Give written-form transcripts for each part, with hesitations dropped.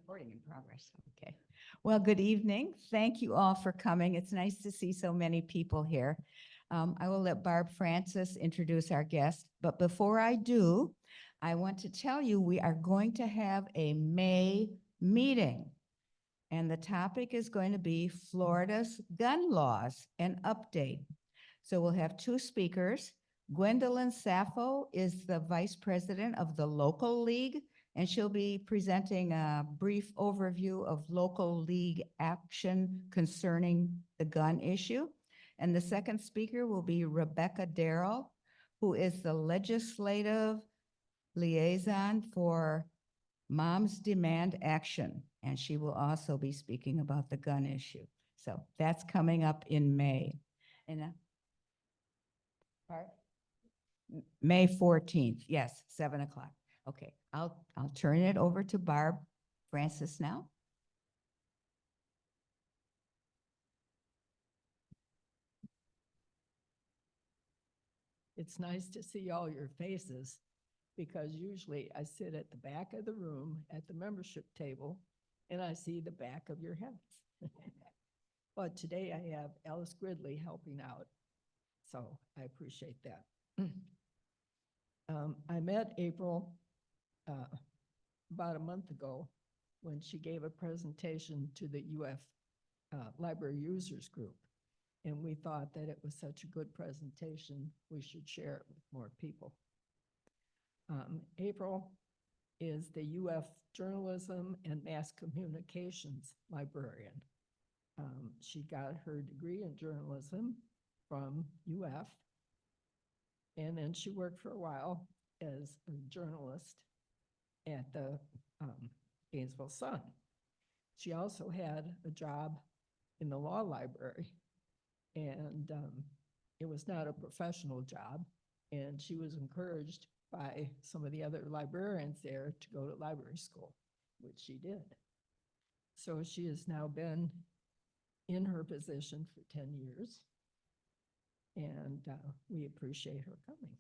Recording in progress. Okay. Well, good evening. Thank you all for coming. It's nice to see so many people here. I will let Barb Francis introduce our guest, but before I do, I want to tell you we are going to have a May meeting. And the topic is going to be Florida's gun laws and update. So we'll have two speakers. Gwendolyn Sappho is the vice president of the local league, and she'll be presenting a brief overview of local league action concerning the gun issue. And the second speaker will be Rebecca Darrell, who is the legislative liaison for Moms Demand Action, and she will also be speaking about the gun issue. So that's coming up in May. And May 14th, yes, 7 o'clock. Okay, I'll turn it over to Barb Francis now. It's nice to see all your faces because usually I sit at the back of the room at the membership table and I see the back of your heads. But today I have Alice Gridley helping out, so I appreciate that. I met April about a month ago when she gave a presentation to the UF Library Users Group. And we thought that it was such a good presentation, we should share it with more people. April is the UF Journalism and Mass Communications librarian. She got her degree in journalism from UF, and then she worked for a while as a journalist at the Gainesville Sun. She also had a job in the law library, and it was not a professional job, and she was encouraged by some of the other librarians there to go to library school, which she did. So she has now been in her position for 10 years, and we appreciate her coming.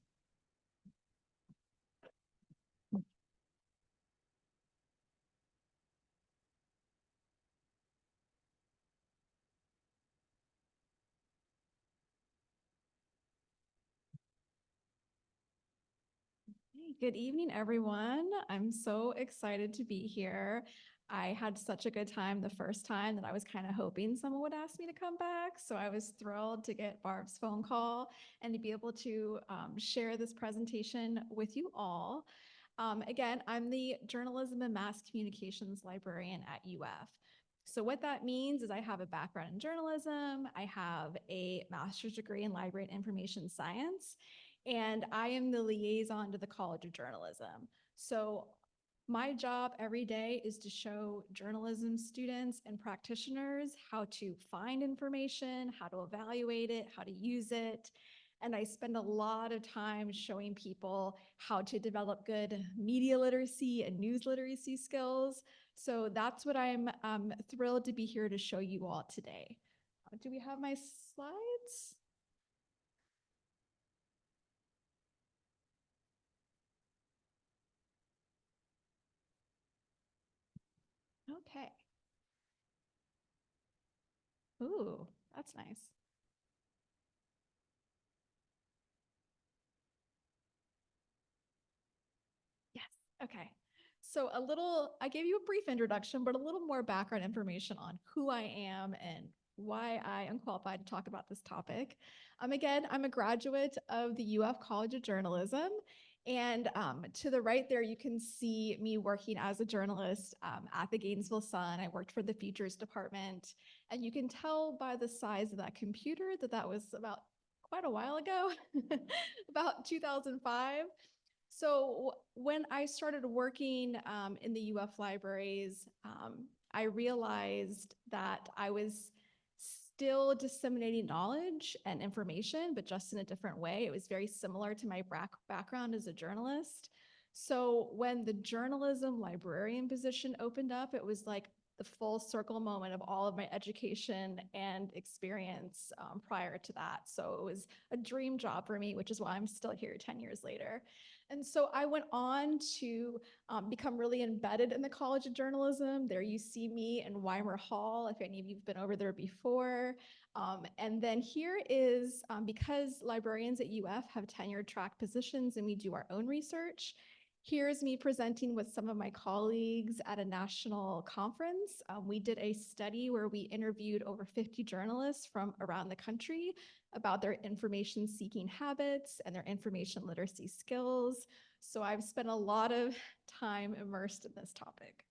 Good evening, everyone. I'm so excited to be here. I had such a good time the first time that I was kind of hoping someone would ask me to come back. So I was thrilled to get Barb's phone call and to be able to share this presentation with you all. Again, I'm the Journalism and Mass Communications librarian at UF. So what that means is I have a background in journalism, I have a master's degree in library and information science, and I am the liaison to the College of Journalism. So my job every day is to show journalism students and practitioners how to find information, how to evaluate it, how to use it. And I spend a lot of time showing people how to develop good media literacy and news literacy skills. So that's what I'm thrilled to be here to show you all today. Do we have my slides? Okay. Ooh, that's nice. Yes, okay. So I gave you a brief introduction, but a little more background information on who I am and why I am qualified to talk about this topic. Again, I'm a graduate of the UF College of Journalism. And to the right there, you can see me working as a journalist at the Gainesville Sun. I worked for the features department. And you can tell by the size of that computer that that was about quite a while ago, about 2005. So when I started working in the UF libraries, I realized that I was still disseminating knowledge and information, but just in a different way. It was very similar to my background as a journalist. So when the journalism librarian position opened up, it was like the full circle moment of all of my education and experience prior to that. So it was a dream job for me, which is why I'm still here 10 years later. And so I went on to become really embedded in the College of Journalism. There you see me in Weimer Hall, if any of you've been over there before. And then here is, because librarians at UF have tenured track positions and we do our own research, here's me presenting with some of my colleagues at a national conference. We did a study where we interviewed over 50 journalists from around the country about their information seeking habits and their information literacy skills. So I've spent a lot of time immersed in this topic.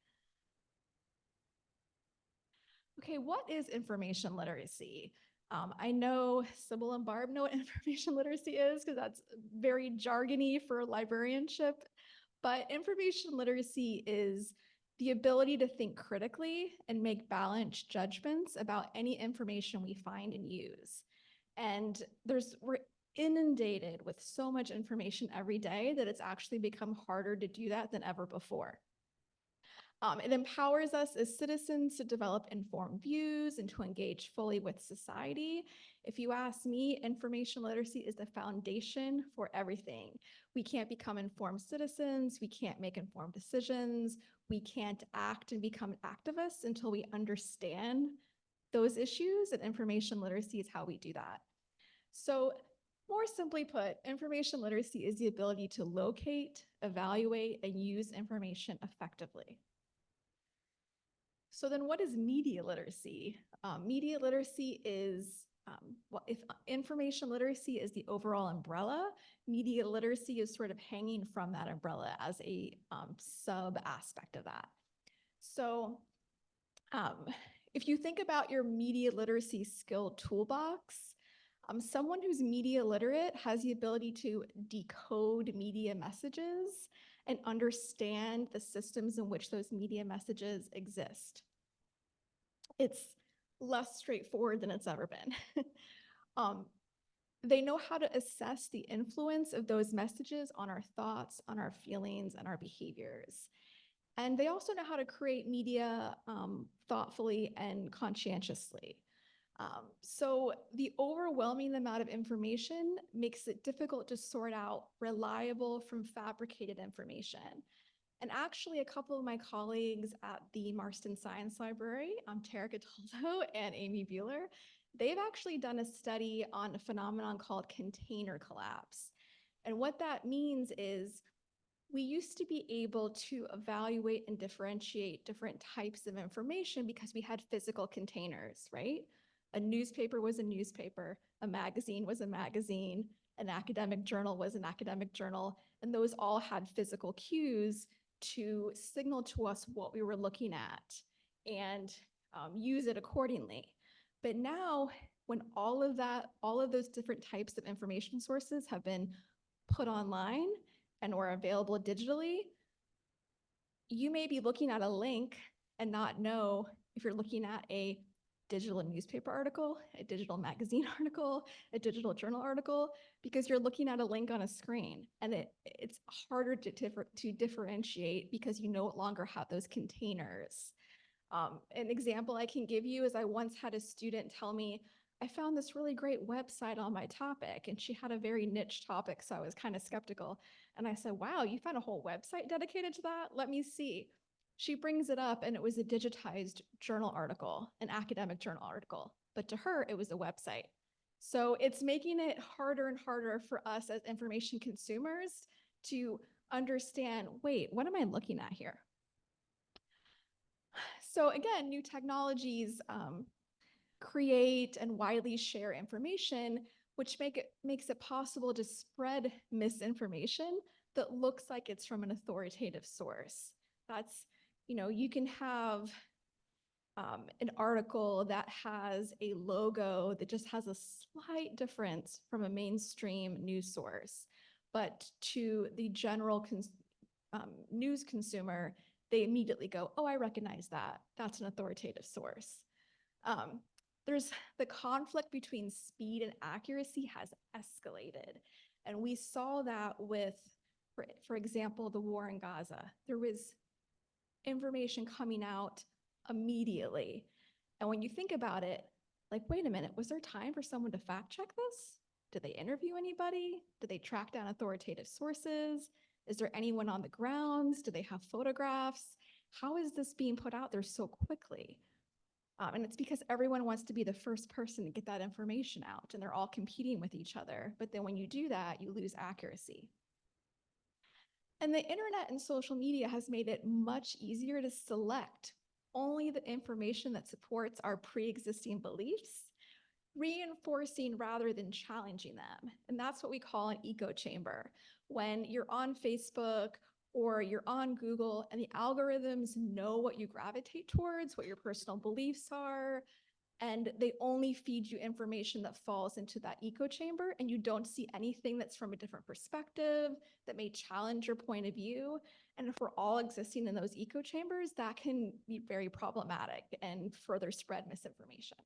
Okay, what is information literacy? I know Sybil and Barb know what information literacy is because that's very jargony for librarianship, but information literacy is the ability to think critically and make balanced judgments about any information we find and use. And we're inundated with so much information every day that it's actually become harder to do that than ever before. It empowers us as citizens to develop informed views and to engage fully with society. If you ask me, information literacy is the foundation for everything. We can't become informed citizens. We can't make informed decisions. We can't act and become activists until we understand those issues, and information literacy is how we do that. So more simply put, information literacy is the ability to locate, evaluate, and use information effectively. So then what is media literacy? Media literacy is, if information literacy is the overall umbrella, media literacy is sort of hanging from that umbrella as a sub aspect of that. So if you think about your media literacy skill toolbox, someone who's media literate has the ability to decode media messages and understand the systems in which those media messages exist. It's less straightforward than it's ever been. They know how to assess the influence of those messages on our thoughts, on our feelings, and our behaviors. And they also know how to create media thoughtfully and conscientiously. So the overwhelming amount of information makes it difficult to sort out reliable from fabricated information. And actually, a couple of my colleagues at the Marston Science Library, Tara Cataldo and Amy Bueller, they've actually done a study on a phenomenon called container collapse. And what that means is we used to be able to evaluate and differentiate different types of information because we had physical containers, right? A newspaper was a newspaper, a magazine was a magazine, an academic journal was an academic journal, and those all had physical cues to signal to us what we were looking at and use it accordingly. But now, when all of those different types of information sources have been put online and or available digitally, you may be looking at a link and not know if you're looking at a digital newspaper article, a digital magazine article, a digital journal article, because you're looking at a link on a screen, and it's harder to differentiate because you no longer have those containers. An example I can give you is I once had a student tell me, I found this really great website on my topic, and she had a very niche topic, so I was kind of skeptical. And I said, wow, you found a whole website dedicated to that? Let me see. She brings it up, and it was a digitized journal article, an academic journal article. But to her, it was a website. So it's making it harder and harder for us as information consumers to understand, wait, what am I looking at here? So again, new technologies create and widely share information, which makes it possible to spread misinformation that looks like it's from an authoritative source. That's, you can have an article that has a logo that just has a slight difference from a mainstream news source, but to the general news consumer, they immediately go, oh, I recognize that. That's an authoritative source. There's the conflict between speed and accuracy has escalated. And we saw that with, for example, the war in Gaza. There was information coming out immediately. And when you think about it, like, wait a minute, was there time for someone to fact check this? Did they interview anybody? Did they track down authoritative sources? Is there anyone on the grounds? Do they have photographs? How is this being put out there so quickly? And it's because everyone wants to be the first person to get that information out, and they're all competing with each other. But then when you do that, you lose accuracy. And the internet and social media has made it much easier to select only the information that supports our pre-existing beliefs, reinforcing rather than challenging them. And that's what we call an echo chamber. When you're on Facebook or you're on Google and the algorithms know what you gravitate towards, what your personal beliefs are, and they only feed you information that falls into that echo chamber, and you don't see anything that's from a different perspective that may challenge your point of view. And if we're all existing in those echo chambers, that can be very problematic and further spread misinformation.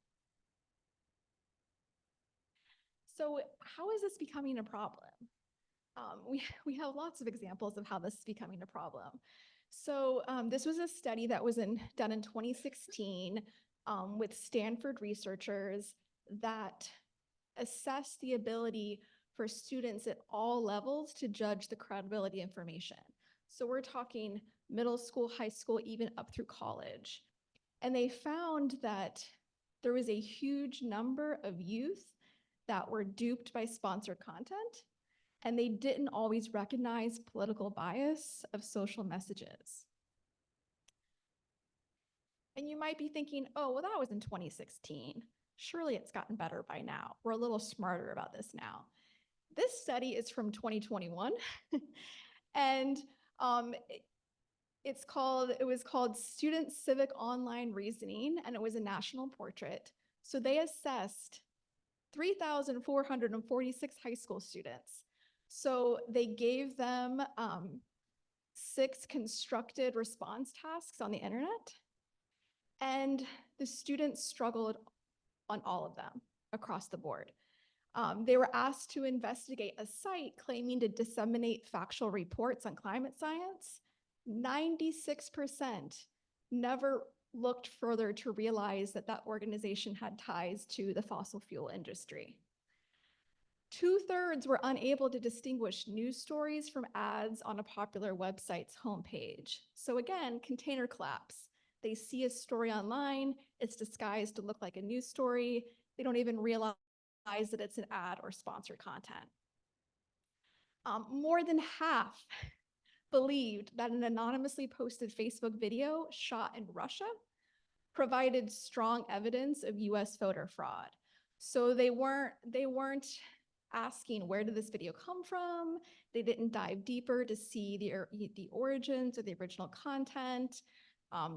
So how is this becoming a problem? We have lots of examples of how this is becoming a problem. So this was a study that was done in 2016 with Stanford researchers that assessed the ability for students at all levels to judge the credibility of information. So we're talking middle school, high school, even up through college. And they found that there was a huge number of youth that were duped by sponsored content, and they didn't always recognize political bias of social messages. And you might be thinking, oh, well, that was in 2016. Surely it's gotten better by now. We're a little smarter about this now. This study is from 2021, and it was called Student Civic Online Reasoning, and it was a national portrait. So they assessed 3,446 high school students. So they gave them 6 constructed response tasks on the internet, and the students struggled on all of them across the board. They were asked to investigate a site claiming to disseminate factual reports on climate science. 96% never looked further to realize that that organization had ties to the fossil fuel industry. 2/3 were unable to distinguish news stories from ads on a popular website's homepage. So again, container collapse. They see a story online, it's disguised to look like a news story. They don't even realize that it's an ad or sponsored content. More than half believed that an anonymously posted Facebook video shot in Russia provided strong evidence of US voter fraud. So they weren't asking, where did this video come from? They didn't dive deeper to see the origins or the original content.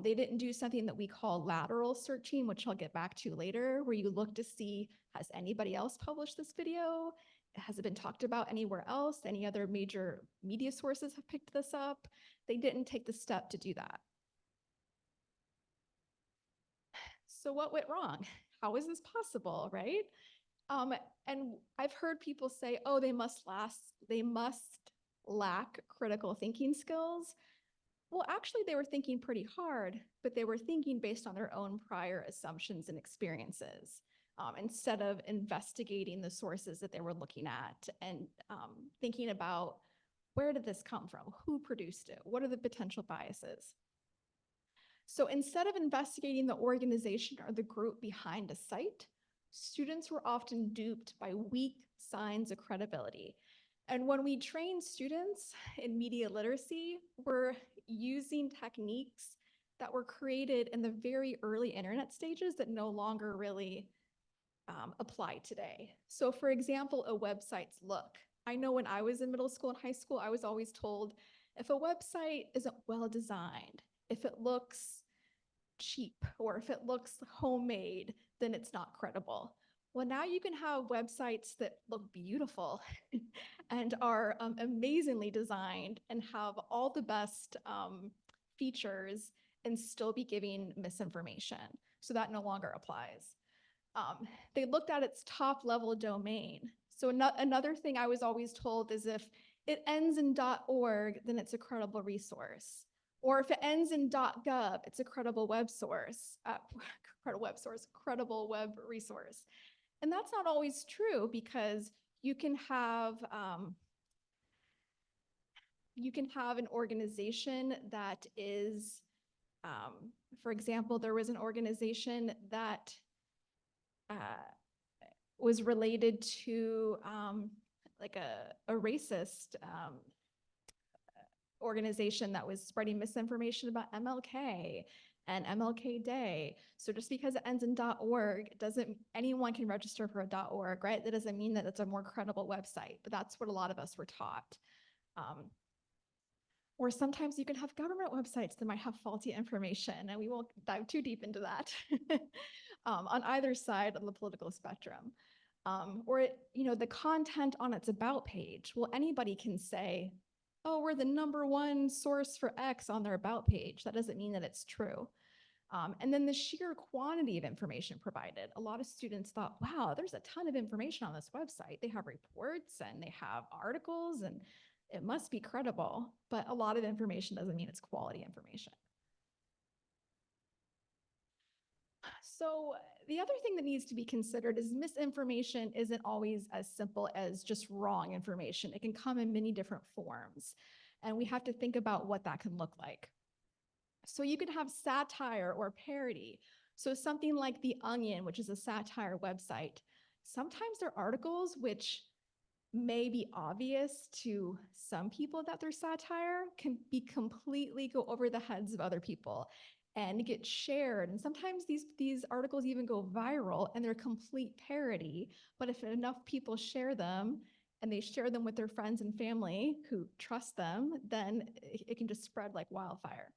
They didn't do something that we call lateral searching, which I'll get back to later, where you look to see, has anybody else published this video? Has it been talked about anywhere else? Any other major media sources have picked this up? They didn't take the step to do that. So what went wrong? How is this possible, right? And I've heard people say, oh, they must lack critical thinking skills. Well, actually, they were thinking pretty hard, but they were thinking based on their own prior assumptions and experiences, instead of investigating the sources that they were looking at and thinking about, where did this come from? Who produced it? What are the potential biases? So instead of investigating the organization or the group behind a site, students were often duped by weak signs of credibility. And when we train students in media literacy, we're using techniques that were created in the very early internet stages that no longer really apply today. So for example, a website's look. I know when I was in middle school and high school, I was always told, if a website isn't well designed, if it looks cheap, or if it looks homemade, then it's not credible. Well, now you can have websites that look beautiful and are amazingly designed and have all the best features and still be giving misinformation. So that no longer applies. They looked at its top level domain. So another thing I was always told is if it ends in .org, then it's a credible resource. Or if it ends in .gov, it's a credible web source, credible web resource. And that's not always true, because you can have you can have an organization that is, for example, there was an organization that was related to like a racist organization that was spreading misinformation about MLK and MLK Day. So just because it ends in .org, anyone can register for a .org, right? That doesn't mean that it's a more credible website, but that's what a lot of us were taught. Or sometimes you can have government websites that might have faulty information, and we won't dive too deep into that on either side of the political spectrum. Or the content on its about page. Well, anybody can say, oh, we're the #1 source for X on their about page. That doesn't mean that it's true. And then the sheer quantity of information provided. A lot of students thought, wow, there's a ton of information on this website. They have reports and they have articles and it must be credible, but a lot of information doesn't mean it's quality information. So the other thing that needs to be considered is misinformation isn't always as simple as just wrong information. It can come in many different forms, and we have to think about what that can look like. So you can have satire or parody. So something like The Onion, which is a satire website, sometimes there are articles which may be obvious to some people that they're satire, can be completely go over the heads of other people and get shared. And sometimes these articles even go viral and they're complete parody. But if enough people share them and they share them with their friends and family who trust them, then it can just spread like wildfire.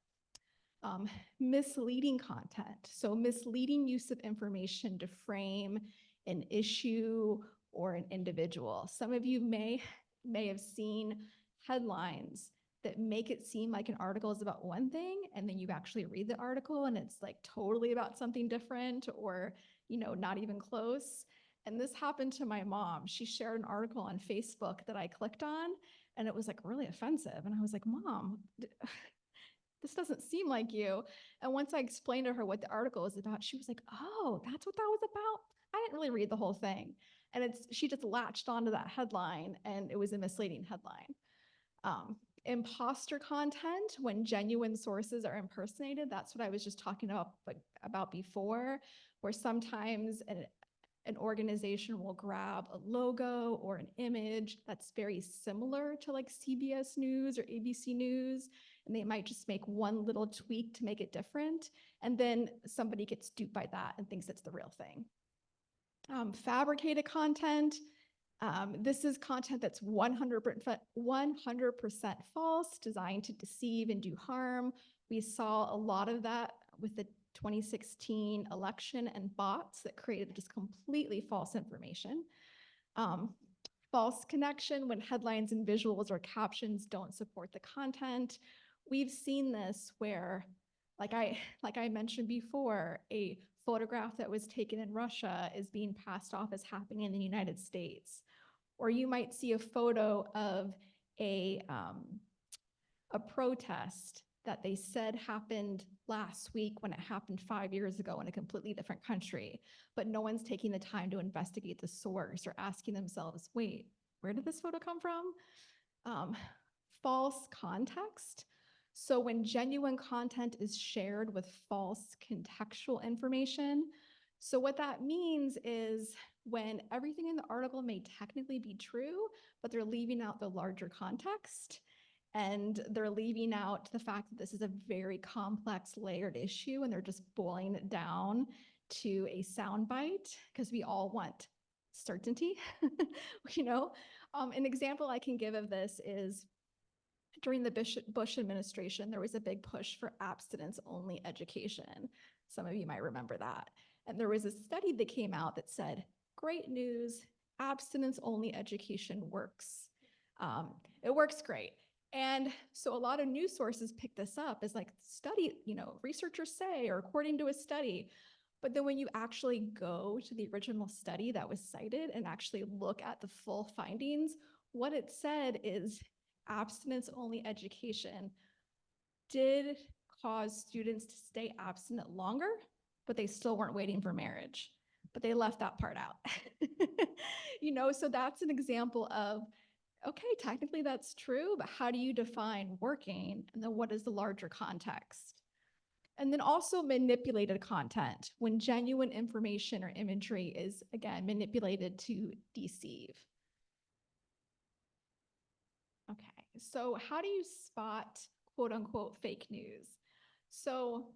Misleading content. So misleading use of information to frame an issue or an individual. Some of you may have seen headlines that make it seem like an article is about one thing, and then you actually read the article and it's like totally about something different, or not even close. And this happened to my mom. She shared an article on Facebook that I clicked on, and it was like really offensive. And I was like, Mom, this doesn't seem like you. And once I explained to her what the article was about, she was like, oh, that's what that was about? I didn't really read the whole thing. And she just latched onto that headline, and it was a misleading headline. Imposter content, when genuine sources are impersonated, that's what I was just talking about before, where sometimes an organization will grab a logo or an image that's very similar to like CBS News or ABC News, and they might just make one little tweak to make it different, and then somebody gets duped by that and thinks it's the real thing. Fabricated content. This is content that's 100% false, designed to deceive and do harm. We saw a lot of that with the 2016 election and bots that created just completely false information. False connection, when headlines and visuals or captions don't support the content. We've seen this where, like I mentioned before, a photograph that was taken in Russia is being passed off as happening in the United States. Or you might see a photo of a protest that they said happened last week when it happened 5 years ago in a completely different country, but no one's taking the time to investigate the source or asking themselves, wait, where did this photo come from? False context. So when genuine content is shared with false contextual information, so what that means is when everything in the article may technically be true, but they're leaving out the larger context, and they're leaving out the fact that this is a very complex, layered issue, and they're just boiling it down to a soundbite, because we all want certainty. An example I can give of this is during the Bush administration, there was a big push for abstinence-only education. Some of you might remember that. And there was a study that came out that said, great news, abstinence-only education works. It works great. And so a lot of news sources pick this up as like study, researchers say, or according to a study. But then when you actually go to the original study that was cited and actually look at the full findings, what it said is abstinence-only education did cause students to stay abstinent longer, but they still weren't waiting for marriage. But they left that part out. So that's an example of okay, technically that's true, but how do you define working? And then what is the larger context? And then also manipulated content, when genuine information or imagery is, again, manipulated to deceive. Okay, so how do you spot quote unquote fake news? So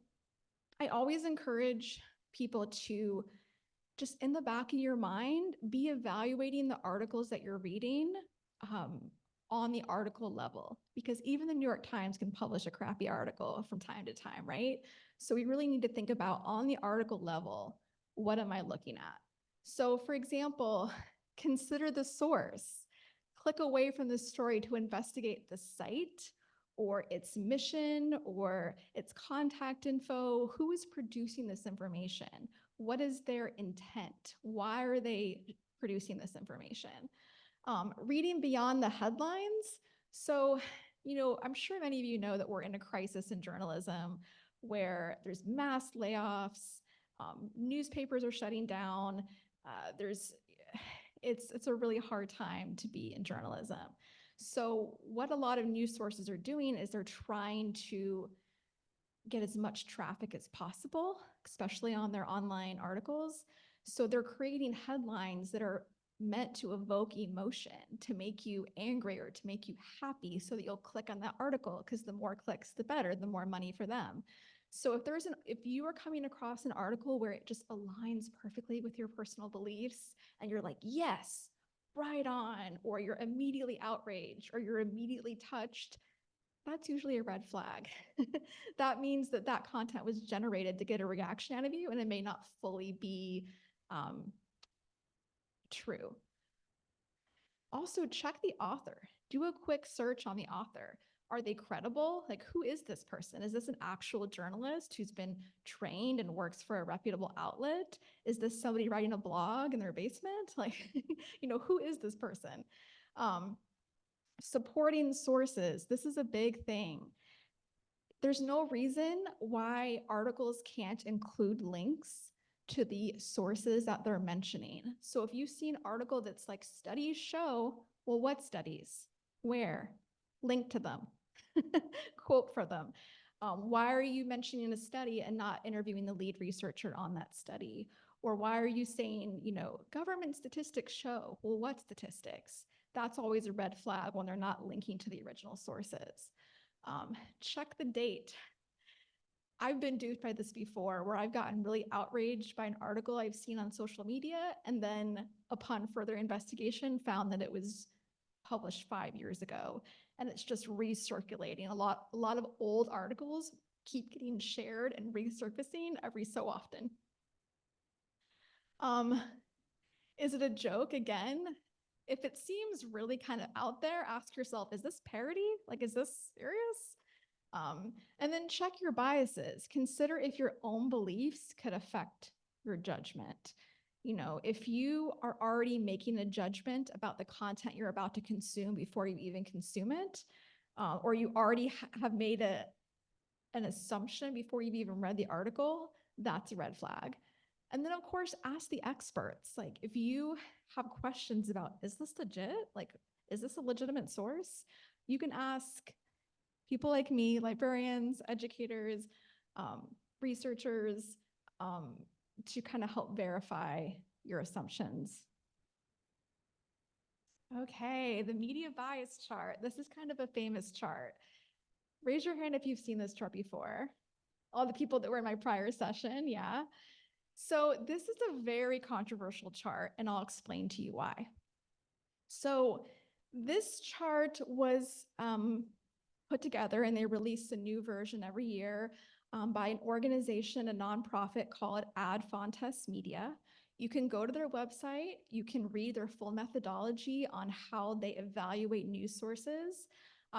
I always encourage people to just in the back of your mind, be evaluating the articles that you're reading on the article level, because even the New York Times can publish a crappy article from time to time, right? So we really need to think about on the article level, what am I looking at? So for example, consider the source. Click away from the story to investigate the site or its mission or its contact info. Who is producing this information? What is their intent? Why are they producing this information? Reading beyond the headlines. So, I'm sure many of you know that we're in a crisis in journalism where there's mass layoffs, newspapers are shutting down. It's a really hard time to be in journalism. So what a lot of news sources are doing is they're trying to get as much traffic as possible, especially on their online articles. So they're creating headlines that are meant to evoke emotion, to make you angry or to make you happy so that you'll click on that article, because the more clicks, the better, the more money for them. So if you are coming across an article where it just aligns perfectly with your personal beliefs and you're like, yes, right on, or you're immediately outraged or you're immediately touched, that's usually a red flag. That means that that content was generated to get a reaction out of you, and it may not fully be true. Also, check the author. Do a quick search on the author. Are they credible? Like, who is this person? Is this an actual journalist who's been trained and works for a reputable outlet? Is this somebody writing a blog in their basement? Like, who is this person? Supporting sources. This is a big thing. There's no reason why articles can't include links to the sources that they're mentioning. So if you see an article that's like studies show, well, what studies? Where? Link to them. Quote for them. Why are you mentioning a study and not interviewing the lead researcher on that study? Or why are you saying, government statistics show? Well, what statistics? That's always a red flag when they're not linking to the original sources. Check the date. I've been duped by this before, where I've gotten really outraged by an article I've seen on social media, and then upon further investigation found that it was published 5 years ago, and it's just recirculating. A lot of old articles keep getting shared and resurfacing every so often. Is it a joke? Again, if it seems really kind of out there, ask yourself, is this parody? Like, is this serious? And then check your biases. Consider if your own beliefs could affect your judgment. If you are already making a judgment about the content you're about to consume before you even consume it, or you already have made an assumption before you've even read the article, that's a red flag. And then, of course, ask the experts. Like, if you have questions about, is this legit? Like, is this a legitimate source? You can ask people like me, librarians, educators, researchers, to kind of help verify your assumptions. Okay, the media bias chart. This is kind of a famous chart. Raise your hand if you've seen this chart before. All the people that were in my prior session, yeah. So this is a very controversial chart, and I'll explain to you why. So this chart was put together, and they release a new version every year by an organization, a nonprofit called Ad Fontes Media. You can go to their website, you can read their full methodology on how they evaluate news sources.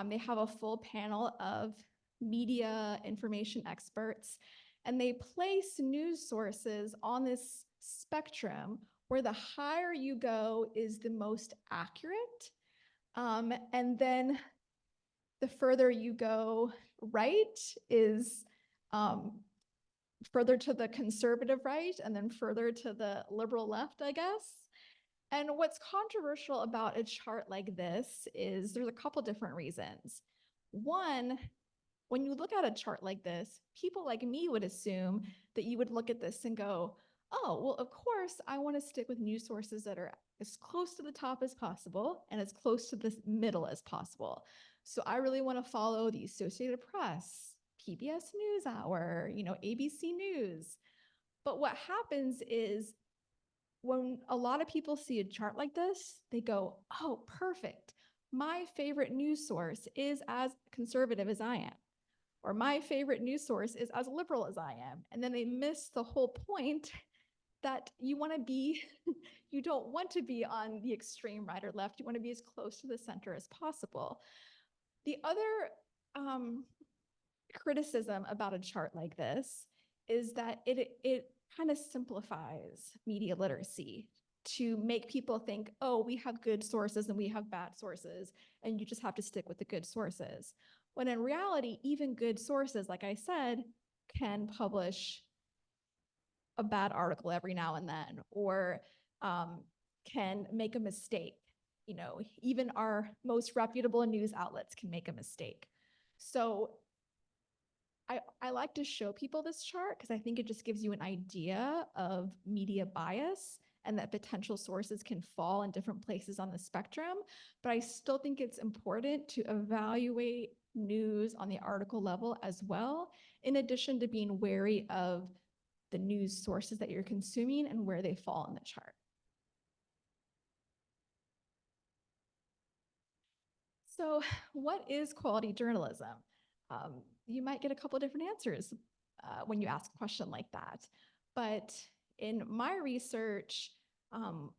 They have a full panel of media information experts, and they place news sources on this spectrum where the higher you go is the most accurate. And then the further you go right is further to the conservative right, and then further to the liberal left, I guess. And what's controversial about a chart like this is there's a couple different reasons. One, when you look at a chart like this, people like me would assume that you would look at this and go, oh, well, of course, I want to stick with news sources that are as close to the top as possible and as close to the middle as possible. So I really want to follow the Associated Press, PBS NewsHour, ABC News. But what happens is when a lot of people see a chart like this, they go, oh, perfect. My favorite news source is as conservative as I am, or my favorite news source is as liberal as I am. And then they miss the whole point that you want to be, you don't want to be on the extreme right or left. You want to be as close to the center as possible. The other criticism about a chart like this is that it kind of simplifies media literacy to make people think, oh, we have good sources and we have bad sources, and you just have to stick with the good sources. When in reality, even good sources, like I said, can publish a bad article every now and then, or can make a mistake. Even our most reputable news outlets can make a mistake. So I like to show people this chart because I think it just gives you an idea of media bias and that potential sources can fall in different places on the spectrum. But I still think it's important to evaluate news on the article level as well, in addition to being wary of the news sources that you're consuming and where they fall in the chart. So what is quality journalism? You might get a couple different answers when you ask a question like that. But in my research,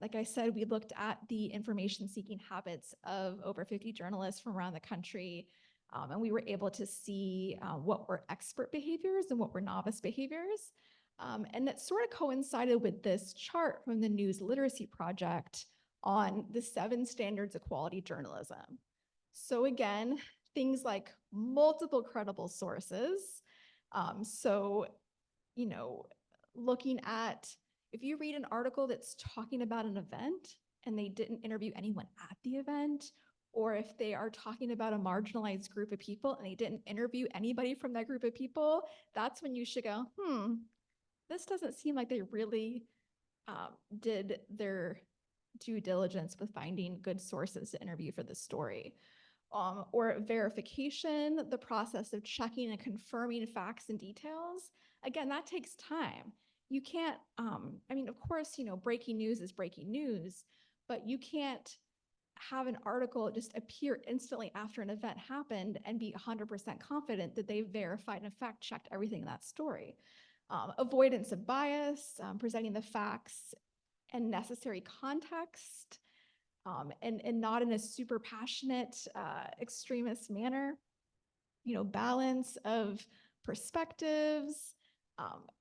like I said, we looked at the information-seeking habits of over 50 journalists from around the country, and we were able to see what were expert behaviors and what were novice behaviors. And it sort of coincided with this chart from the News Literacy Project on the 7 standards of quality journalism. So again, things like multiple credible sources. Looking at, if you read an article that's talking about an event and they didn't interview anyone at the event, or if they are talking about a marginalized group of people and they didn't interview anybody from that group of people, that's when you should go, this doesn't seem like they really did their due diligence with finding good sources to interview for this story. Or verification, the process of checking and confirming facts and details. Again, that takes time. You can't, of course, breaking news is breaking news, but you can't have an article just appear instantly after an event happened and be 100% confident that they verified and fact-checked everything in that story. Avoidance of bias, presenting the facts and necessary context, and not in a super passionate, extremist manner. Balance of perspectives,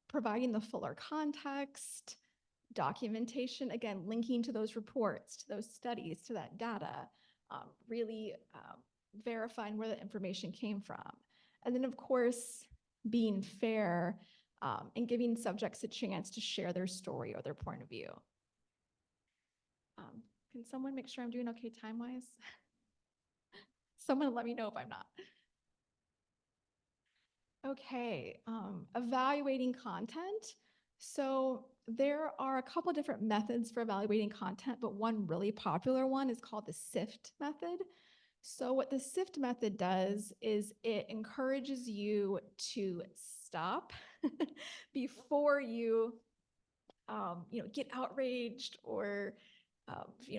providing the fuller context, documentation, again, linking to those reports, to those studies, to that data, really verifying where the information came from. And then, of course, being fair and giving subjects a chance to share their story or their point of view. Can someone make sure I'm doing okay time-wise? Someone let me know if I'm not. Okay, evaluating content. So there are a couple different methods for evaluating content, but one really popular one is called the SIFT method. So what the SIFT method does is it encourages you to stop before you, get outraged or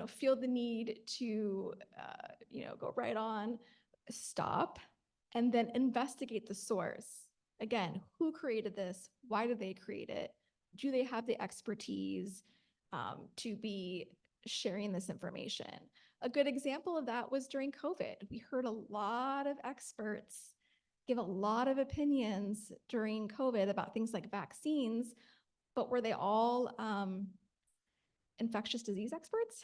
feel the need to, go right on, stop, and then investigate the source. Again, who created this? Why did they create it? Do they have the expertise to be sharing this information? A good example of that was during COVID. We heard a lot of experts give a lot of opinions during COVID about things like vaccines, but were they all infectious disease experts?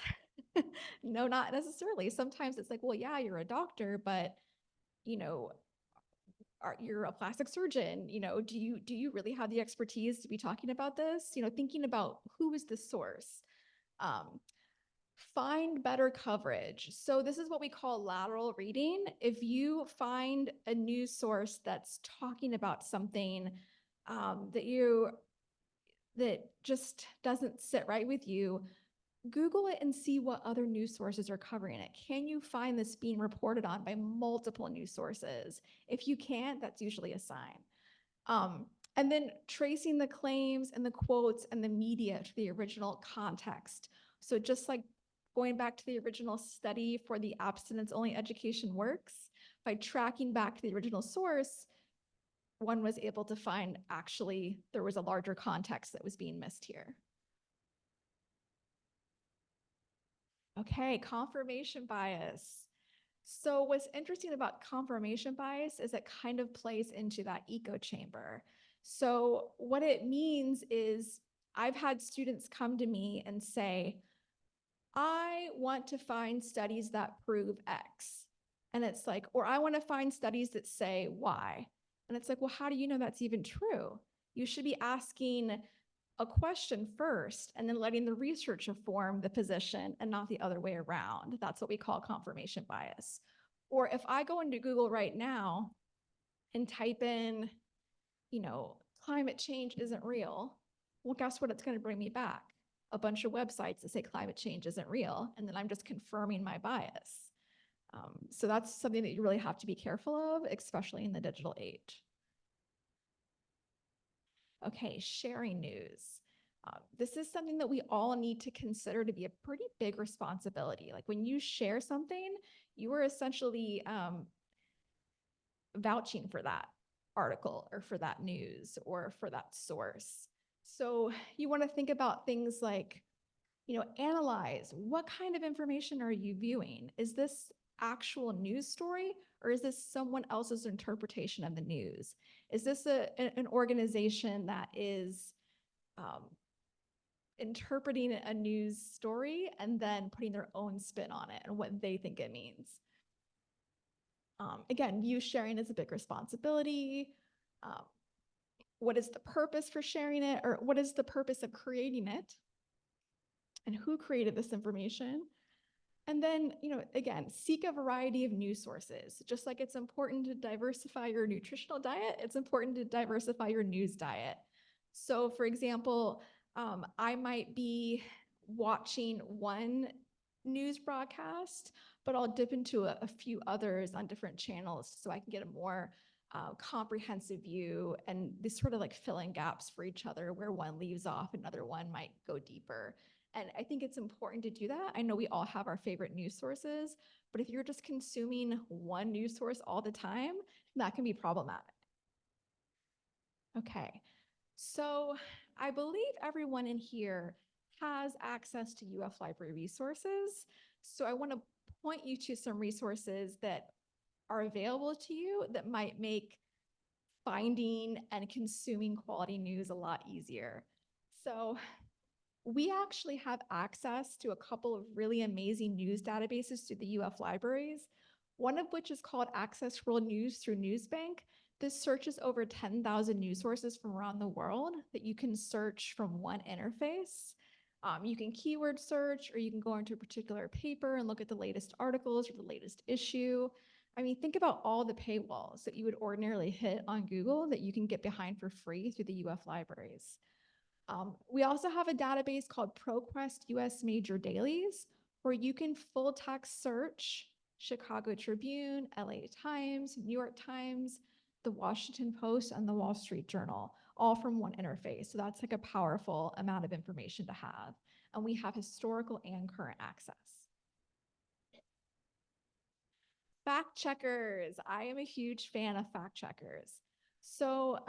No, not necessarily. Sometimes it's like, well, yeah, you're a doctor, but you're a plastic surgeon. Do you really have the expertise to be talking about this? Thinking about who is the source. Find better coverage. So this is what we call lateral reading. If you find a news source that's talking about something that just doesn't sit right with you, Google it and see what other news sources are covering it. Can you find this being reported on by multiple news sources? If you can't, that's usually a sign. And then tracing the claims and the quotes and the media to the original context. So just like going back to the original study for the abstinence-only education works, by tracking back to the original source, one was able to find actually there was a larger context that was being missed here. Okay, confirmation bias. So what's interesting about confirmation bias is it kind of plays into that echo chamber. So what it means is I've had students come to me and say, I want to find studies that prove X. And it's like, or I want to find studies that say Y. And it's like, well, how do you know that's even true? You should be asking a question first and then letting the research inform the position and not the other way around. That's what we call confirmation bias. Or if I go into Google right now and type in, climate change isn't real, well, guess what? It's going to bring me back a bunch of websites that say climate change isn't real. And then I'm just confirming my bias. So that's something that you really have to be careful of, especially in the digital age. Okay, sharing news. This is something that we all need to consider to be a pretty big responsibility. Like when you share something, you are essentially vouching for that article or for that news or for that source. So you want to think about things like, analyze what kind of information are you viewing? Is this actual news story or is this someone else's interpretation of the news? Is this an organization that is interpreting a news story and then putting their own spin on it and what they think it means? Again, view sharing is a big responsibility. What is the purpose for sharing it, or what is the purpose of creating it? And who created this information? And then, again, seek a variety of news sources. Just like it's important to diversify your nutritional diet, it's important to diversify your news diet. So for example, I might be watching one news broadcast, but I'll dip into a few others on different channels so I can get a more comprehensive view, and this sort of like fill in gaps for each other where one leaves off, another one might go deeper. And I think it's important to do that. I know we all have our favorite news sources, but if you're just consuming one news source all the time, that can be problematic. Okay, so I believe everyone in here has access to UF Library resources. So I want to point you to some resources that are available to you that might make finding and consuming quality news a lot easier. So we actually have access to a couple of really amazing news databases through the UF libraries, one of which is called Access World News through Newsbank. This searches over 10,000 news sources from around the world that you can search from one interface. You can keyword search, or you can go into a particular paper and look at the latest articles or the latest issue. I mean, think about all the paywalls that you would ordinarily hit on Google that you can get behind for free through the UF libraries. We also have a database called ProQuest US Major Dailies, where you can full text search Chicago Tribune, LA Times, New York Times, the Washington Post, and the Wall Street Journal, all from one interface. So that's like a powerful amount of information to have. And we have historical and current access. Fact checkers. I am a huge fan of fact checkers. So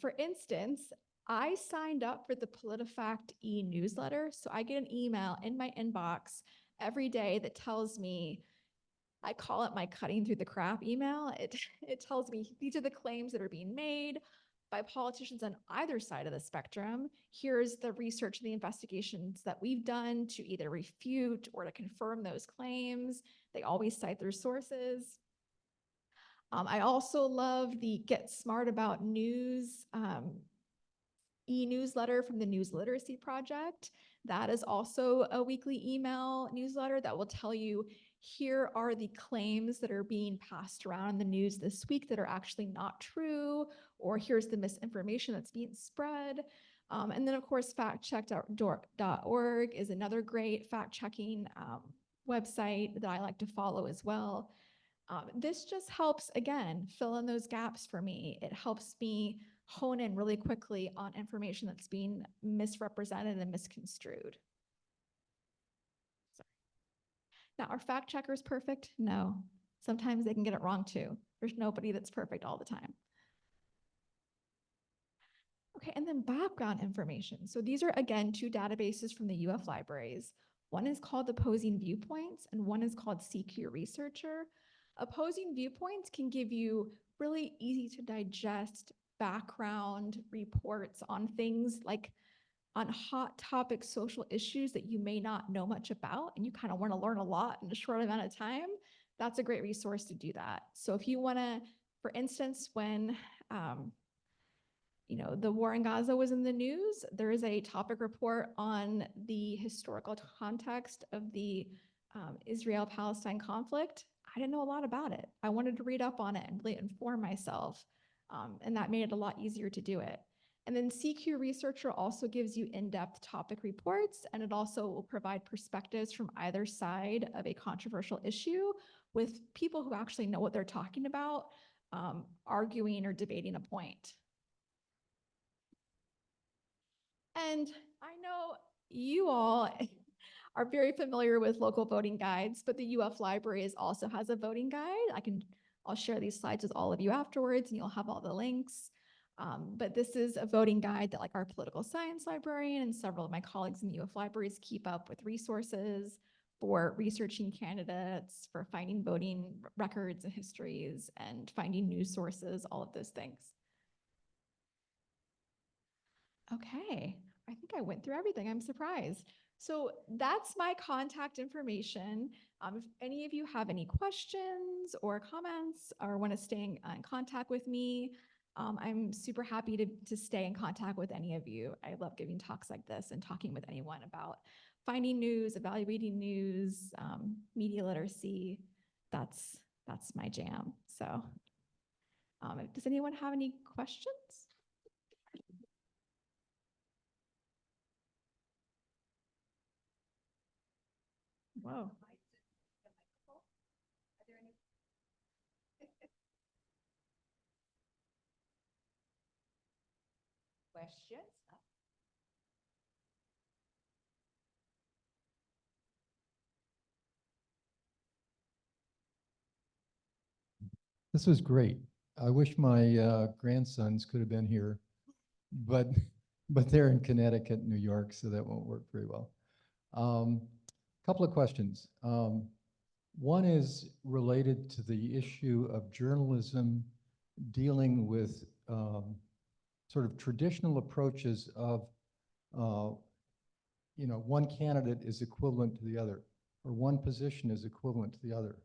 for instance, I signed up for the PolitiFact e-newsletter. So I get an email in my inbox every day that tells me, I call it my cutting through the crap email. It tells me these are the claims that are being made by politicians on either side of the spectrum. Here's the research and the investigations that we've done to either refute or to confirm those claims. They always cite their sources. I also love the Get Smart About News e-newsletter from the News Literacy Project. That is also a weekly email newsletter that will tell you, here are the claims that are being passed around in the news this week that are actually not true, or here's the misinformation that's being spread. And then of course, factcheck.org is another great fact-checking website that I like to follow as well. This just helps, again, fill in those gaps for me. It helps me hone in really quickly on information that's being misrepresented and misconstrued. Sorry. Now, are fact checkers perfect? No. Sometimes they can get it wrong too. There's nobody that's perfect all the time. Okay, and then background information. So these are, again, two databases from the UF libraries. One is called Opposing Viewpoints, and one is called CQ Researcher. Opposing Viewpoints can give you really easy to digest background reports on things like on hot topic social issues that you may not know much about, and you kind of want to learn a lot in a short amount of time. That's a great resource to do that. So if you want to, for instance, when the war in Gaza was in the news, there is a topic report on the historical context of the Israel-Palestine conflict. I didn't know a lot about it. I wanted to read up on it and really inform myself, and that made it a lot easier to do it. And then CQ Researcher also gives you in-depth topic reports, and it also will provide perspectives from either side of a controversial issue with people who actually know what they're talking about, arguing or debating a point. And I know you all are very familiar with local voting guides, but the UF Libraries also has a voting guide. I'll share these slides with all of you afterwards, and you'll have all the links. But this is a voting guide that, like, our political science librarian and several of my colleagues in the UF Libraries keep up with resources for researching candidates, for finding voting records and histories, and finding news sources, all of those things. Okay, I think I went through everything. I'm surprised. So that's my contact information. If any of you have any questions or comments or want to stay in contact with me, I'm super happy to stay in contact with any of you. I love giving talks like this and talking with anyone about finding news, evaluating news, media literacy. That's my jam. So does anyone have any questions? Whoa. Questions? This was great. I wish my grandsons could have been here, but they're in Connecticut, New York, so that won't work very well. Couple of questions. One is related to the issue of journalism dealing with sort of traditional approaches of, one candidate is equivalent to the other, or one position is equivalent to the other.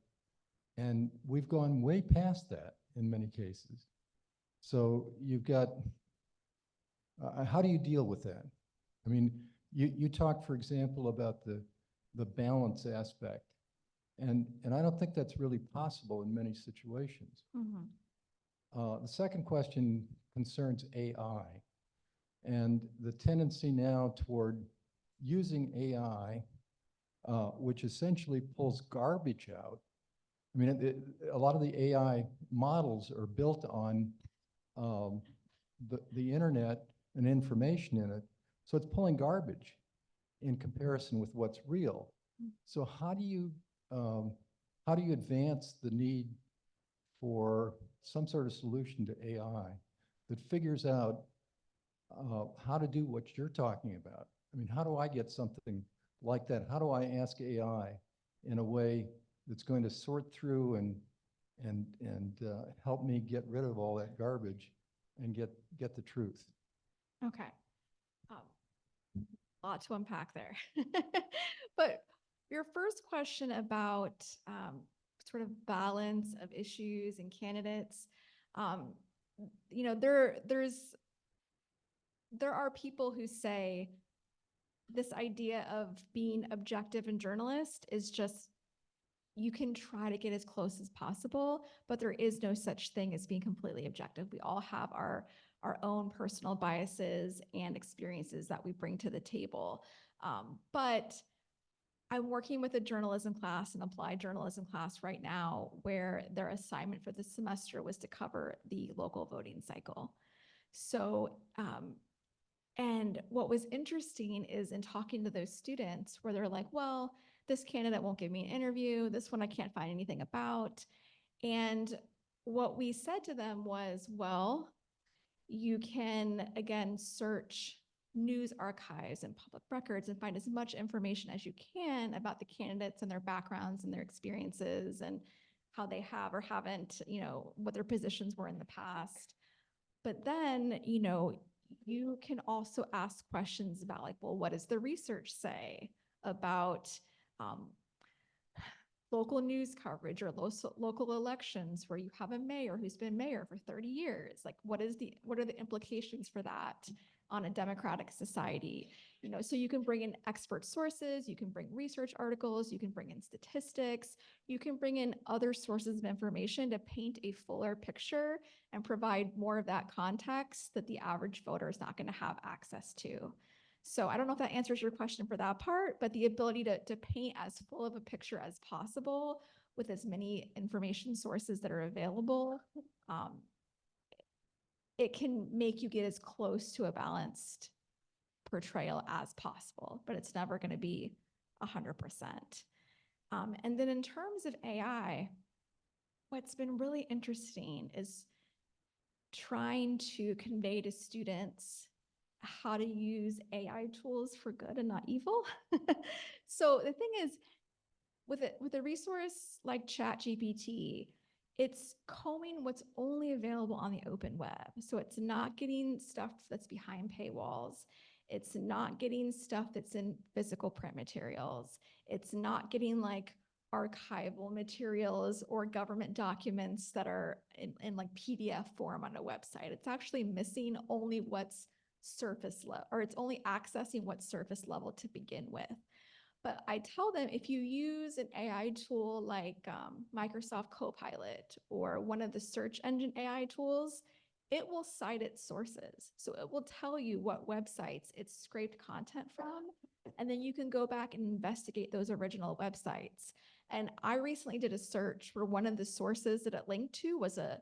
And we've gone way past that in many cases. So you've got, how do you deal with that? I mean, you talked, for example, about the balance aspect. And I don't think that's really possible in many situations. Mm-hmm. The second question concerns AI and the tendency now toward using AI, which essentially pulls garbage out. I mean, a lot of the AI models are built on the internet and information in it. So it's pulling garbage in comparison with what's real. So how do you advance the need for some sort of solution to AI that figures out how to do what you're talking about? I mean, how do I get something like that? How do I ask AI in a way that's going to sort through and help me get rid of all that garbage and get the truth? Okay. A lot to unpack there. But your first question about sort of balance of issues and candidates, there's there are people who say this idea of being objective and journalist is just, you can try to get as close as possible, but there is no such thing as being completely objective. We all have our own personal biases and experiences that we bring to the table. But I'm working with a journalism class, an applied journalism class right now, where their assignment for this semester was to cover the local voting cycle. So, and what was interesting is in talking to those students where they're like, well, this candidate won't give me an interview, this one I can't find anything about. And what we said to them was, well, you can, again, search news archives and public records and find as much information as you can about the candidates and their backgrounds and their experiences and how they have or haven't, you know, what their positions were in the past. But then, you know, you can also ask questions about like, well, what does the research say about local news coverage or local elections where you have a mayor who's been mayor for 30 years? Like, what are the implications for that on a democratic society? You know, so you can bring in expert sources, you can bring research articles, you can bring in statistics, you can bring in other sources of information to paint a fuller picture and provide more of that context that the average voter is not going to have access to. So I don't know if that answers your question for that part, but the ability to paint as full of a picture as possible with as many information sources that are available, it can make you get as close to a balanced portrayal as possible, but it's never going to be 100%. And then in terms of AI, what's been really interesting is trying to convey to students how to use AI tools for good and not evil. So the thing is, with a resource like ChatGPT, it's combing what's only available on the open web. So it's not getting stuff that's behind paywalls. It's not getting stuff that's in physical print materials. It's not getting like archival materials or government documents that are in like PDF form on a website. It's actually missing only what's surface level, or it's only accessing what's surface level to begin with. But I tell them, if you use an AI tool like Microsoft Copilot or one of the search engine AI tools, it will cite its sources. So it will tell you what websites it's scraped content from, and then you can go back and investigate those original websites. And I recently did a search where one of the sources that it linked to was a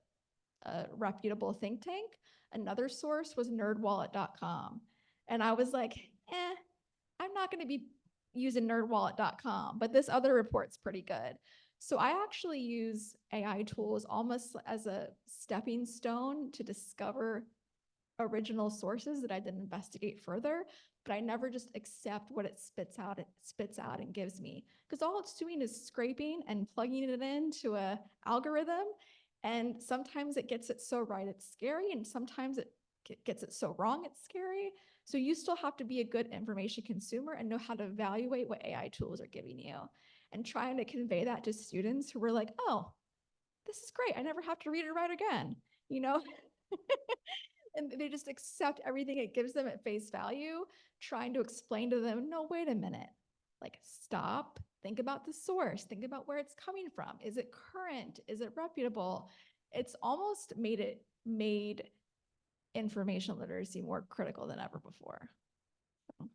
reputable think tank. Another source was nerdwallet.com. And I was like, I'm not going to be using nerdwallet.com, but this other report's pretty good. So I actually use AI tools almost as a stepping stone to discover original sources that I didn't investigate further, but I never just accept what it spits out and gives me, because all it's doing is scraping and plugging it into an algorithm. And sometimes it gets it so right, it's scary. And sometimes it gets it so wrong, it's scary. So you still have to be a good information consumer and know how to evaluate what AI tools are giving you, and trying to convey that to students who were like, oh, this is great, I never have to read or write again, you know? And they just accept everything it gives them at face value, trying to explain to them, no, wait a minute, like stop, think about the source, think about where it's coming from. Is it current? Is it reputable? It's almost made information literacy more critical than ever before. So,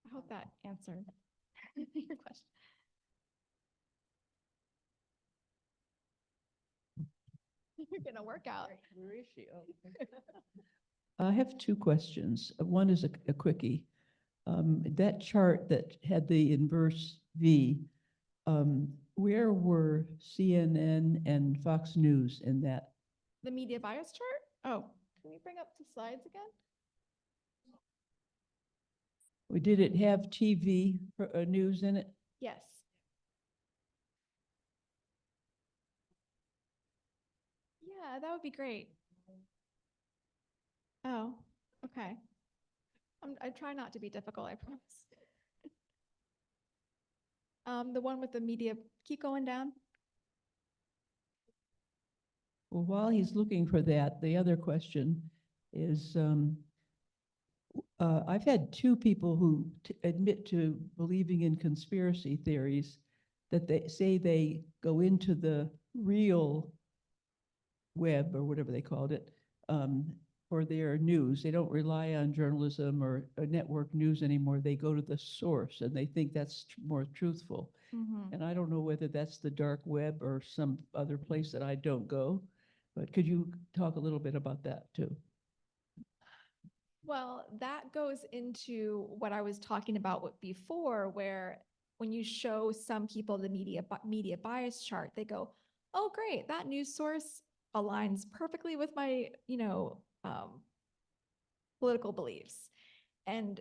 I hope that answered your question. You're gonna work out. Where is she? Oh. I have two questions. One is a quickie. That chart that had the inverse V, where were CNN and Fox News in that? The media bias chart? Oh, can we bring up the slides again? Or did it have TV news in it? Yes. Yeah, that would be great. Oh, okay. I try not to be difficult, I promise. The one with the media, keep going down. Well, while he's looking for that, the other question is I've had two people who admit to believing in conspiracy theories, that they say they go into the real web or whatever they called it for their news. They don't rely on journalism or network news anymore. They go to the source and they think that's more truthful. Mhm. And I don't know whether that's the dark web or some other place that I don't go, but could you talk a little bit about that too? Well, that goes into what I was talking about before, where when you show some people the media bias chart, they go, "Oh, great, that news source aligns perfectly with my, political beliefs." And,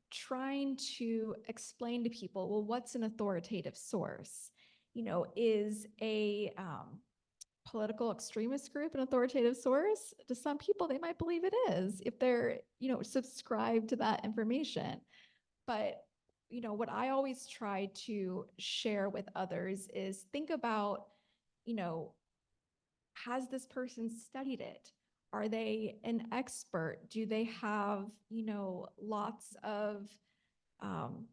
trying to explain to people, well, what's an authoritative source? Is a political extremist group an authoritative source? To some people, they might believe it is if they're, subscribed to that information. But, what I always try to share with others is think about, you know, has this person studied it? Are they an expert? Do they have, lots of um,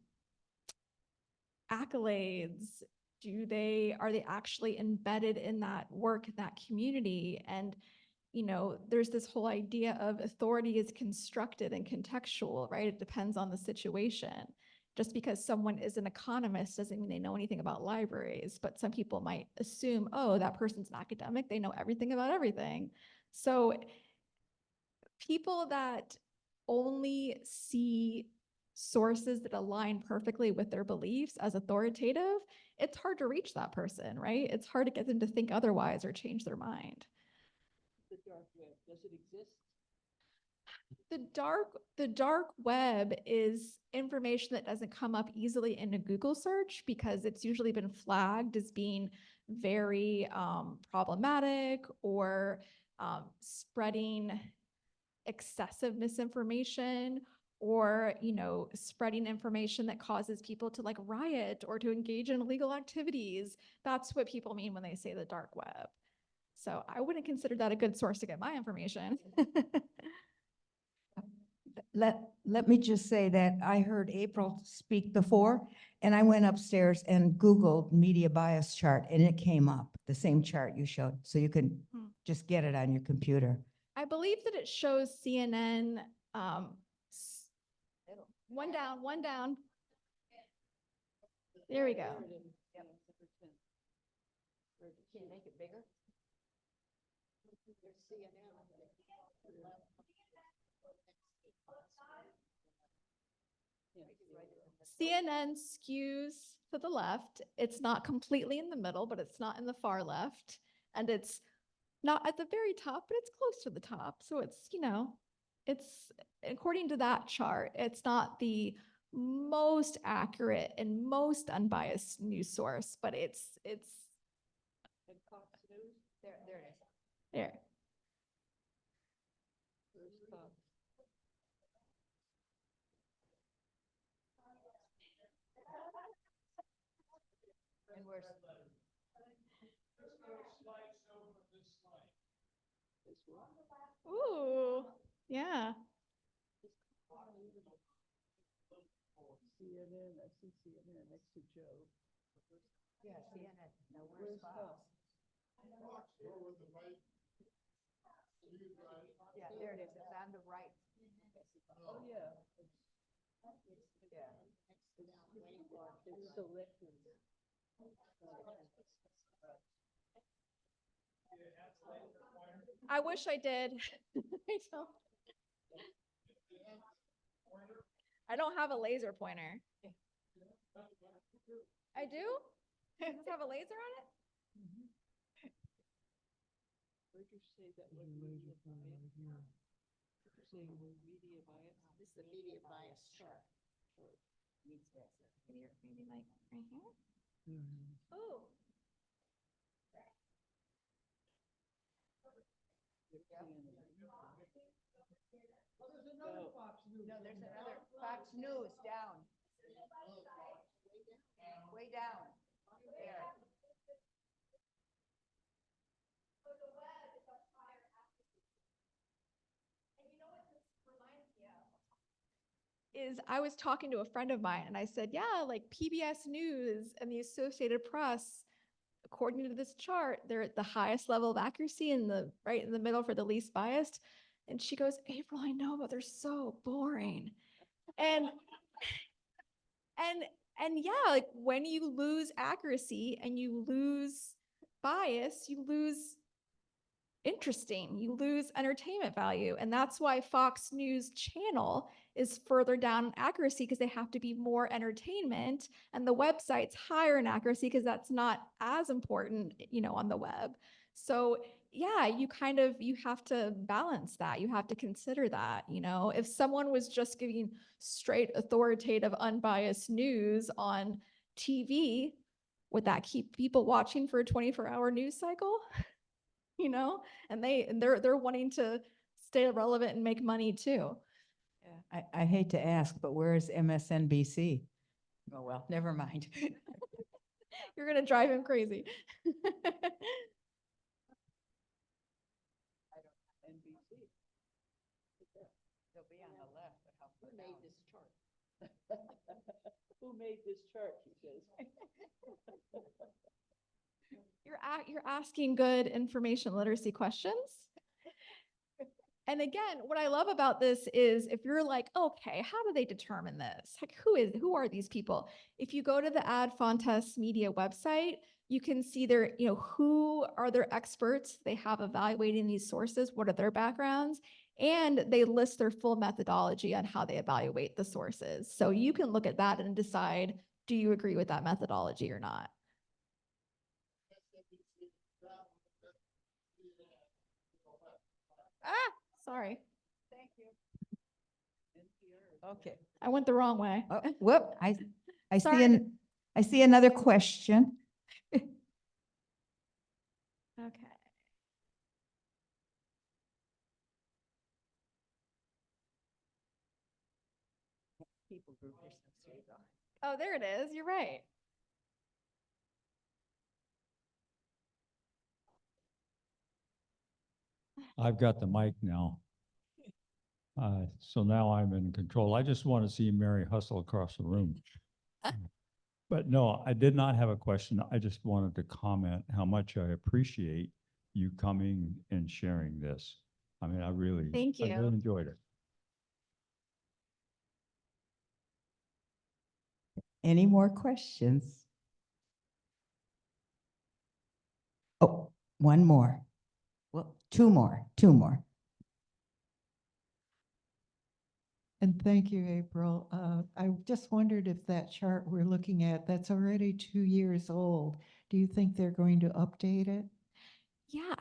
accolades? Are they actually embedded in that work, in that community? And, there's this whole idea of authority is constructed and contextual, right? It depends on the situation. Just because someone is an economist doesn't mean they know anything about libraries, but some people might assume, oh, that person's an academic, they know everything about everything. So people that only see sources that align perfectly with their beliefs as authoritative, it's hard to reach that person, right? It's hard to get them to think otherwise or change their mind. The dark web, does it exist? The dark web is information that doesn't come up easily in a Google search because it's usually been flagged as being very problematic or spreading excessive misinformation or spreading information that causes people to like riot or to engage in illegal activities. That's what people mean when they say the dark web. So I wouldn't consider that a good source to get my information. Let me just say that I heard April speak before, and I went upstairs and Googled media bias chart, and it came up, the same chart you showed. So you can just get it on your computer. I believe that it shows CNN, one down, one down. There we go. Can you make it bigger? CNN skews to the left. It's not completely in the middle, but it's not in the far left. And it's not at the very top, but it's close to the top. So it's, it's according to that chart, it's not the most accurate and most unbiased news source, but it's there it is. There. And where's Ooh, yeah. CNN, I see CNN next to Joe. Yeah, CNN. Now where's Fox? Yeah, there it is. It's on the right. Oh, yeah. Yeah. It's selected. I wish I did. I don't have a laser pointer. I do? Does it have a laser on it? Where'd you say that was media bias? Did you say media bias? This is the media bias chart. Maybe like right here? Oh. No, there's another Fox News down. Way down. There. is I was talking to a friend of mine and I said, yeah, like PBS News and the Associated Press, according to this chart, they're at the highest level of accuracy in the right in the middle for the least biased. And she goes, April, I know, but they're so boring. And and and yeah, like when you lose accuracy and you lose bias, you lose interesting, you lose entertainment value. And that's why Fox News channel is further down in accuracy, because they have to be more entertainment, and the website's higher in accuracy because that's not as important, on the web. So yeah, you have to balance that. You have to consider that, if someone was just giving straight authoritative unbiased news on TV, would that keep people watching for a 24-hour news cycle? And they're wanting to stay relevant and make money too. Yeah, I hate to ask, but where is MSNBC? Oh, well, never mind. You're gonna drive him crazy. They'll be on the left, but how far down? chart? Who made this chart, she says. You're asking good information literacy questions. And again, what I love about this is if you're like, okay, how do they determine this? Like, who are these people? If you go to the Ad Fontes Media website, you can see who are their experts they have evaluating these sources, what are their backgrounds, and they list their full methodology on how they evaluate the sources. So you can look at that and decide, do you agree with that methodology or not? Ah, sorry. Thank you. Okay. I went the wrong way. Oh, whoop, I see Sorry. I see another question. Okay. People group yourself, there you go. Oh, there it is. You're right. I've got the mic now. So now I'm in control. I just want to see Mary hustle across the room. But no, I did not have a question. I just wanted to comment how much I appreciate you coming and sharing this. I mean, I really Thank you. enjoyed it. Any more questions? Oh, one more. Well, two more. And thank you, April. I just wondered if that chart we're looking at, that's already 2 years old. Do you think they're going to update it? Yeah,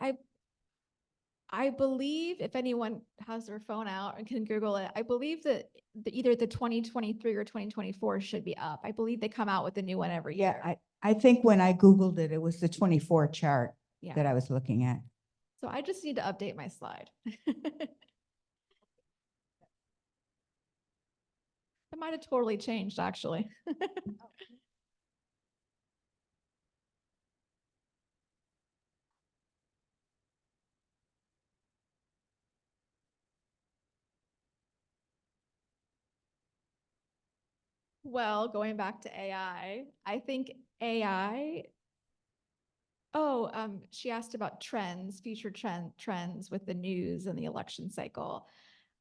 I believe if anyone has their phone out and can Google it, I believe that either the 2023 or 2024 should be up. I believe they come out with a new one every year. Yeah, I think when I Googled it, it was the 24 chart Yeah. that I was looking at. So I just need to update my slide. It might have totally changed, actually. Well, going back to AI, I think AI. Oh, she asked about trends, future trends with the news and the election cycle.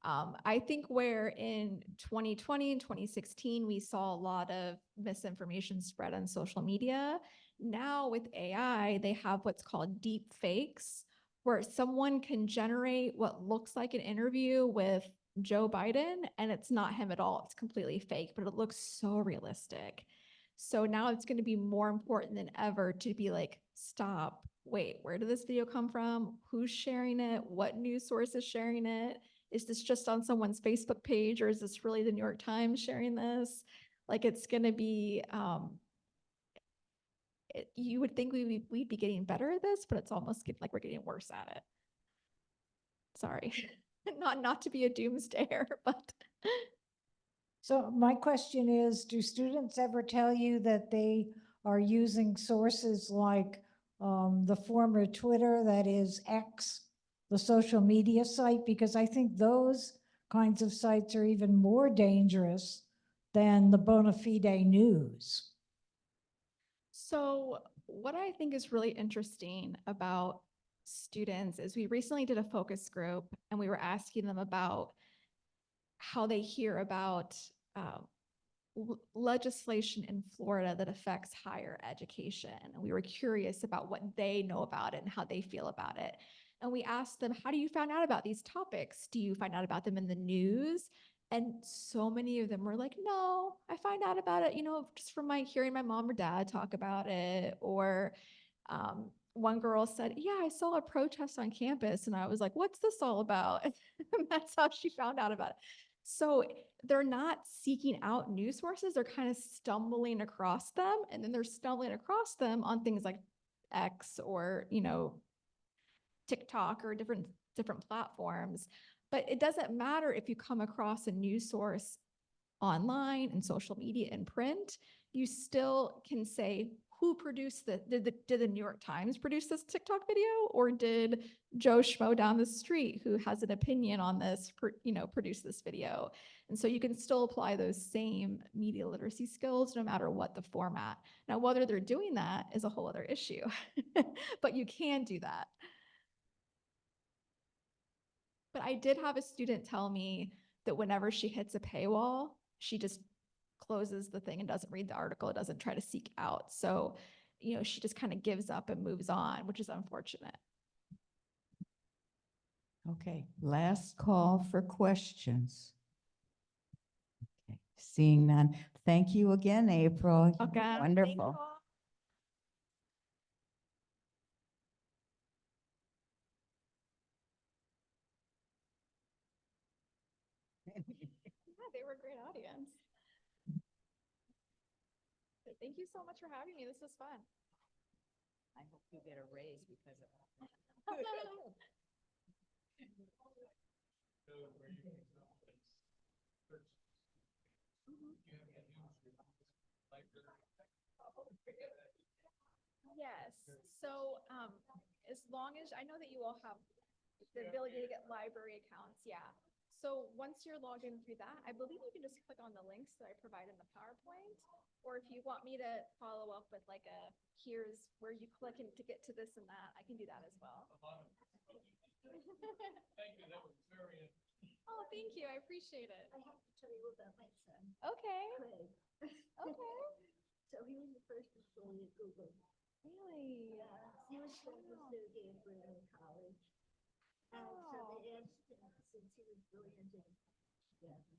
I think where in 2020 and 2016, we saw a lot of misinformation spread on social media. Now with AI, they have what's called deep fakes, where someone can generate what looks like an interview with Joe Biden, and it's not him at all. It's completely fake, but it looks so realistic. So now it's going to be more important than ever to be like, stop, wait, where did this video come from? Who's sharing it? What news source is sharing it? Is this just on someone's Facebook page, or is this really the New York Times sharing this? Like, it's going to be, you would think we'd be getting better at this, but it's almost like we're getting worse at it. Sorry, not to be a doomsdayer, but. So my question is, do students ever tell you that they are using sources like the former Twitter, that is X, the social media site? Because I think those kinds of sites are even more dangerous than the bona fide news. So what I think is really interesting about students is we recently did a focus group and we were asking them about how they hear about legislation in Florida that affects higher education. And we were curious about what they know about it and how they feel about it. And we asked them, how do you find out about these topics? Do you find out about them in the news? And so many of them were like, no, I find out about it, just from hearing my mom or dad talk about it. Or one girl said, yeah, I saw a protest on campus. And I was like, what's this all about? And that's how she found out about it. So they're not seeking out news sources. They're kind of stumbling across them. And then they're stumbling across them on things like X or, TikTok or different platforms. But it doesn't matter if you come across a news source online and social media and print, you still can say, who produced did the New York Times produce this TikTok video, or did Joe Schmo down the street who has an opinion on this, produce this video? And so you can still apply those same media literacy skills no matter what the format. Now, whether they're doing that is a whole other issue, but you can do that. But I did have a student tell me that whenever she hits a paywall, she just closes the thing and doesn't read the article, doesn't try to seek out. So, she just kind of gives up and moves on, which is unfortunate. Okay, last call for questions. Okay, seeing none. Thank you again, April. Okay. Thank you Wonderful. all. Yeah, they were a great audience. But thank you so much for having me. This was fun. I hope you get a raise because of Yes, so as long as, I know that you all have the ability to get library accounts, yeah. So once you're logged in through that, I believe you can just click on the links that I provide in the PowerPoint. Or if you want me to follow up with here's where you click and to get to this and that, I can do that as well. Thank you, that was very interesting. Oh, thank you, I appreciate it. I have to tell you about my son, Okay, Craig. okay, So he was the first employee at Google. really? He was from the Sergey Brin College. And so Oh. they asked him, since he was brilliant and they asked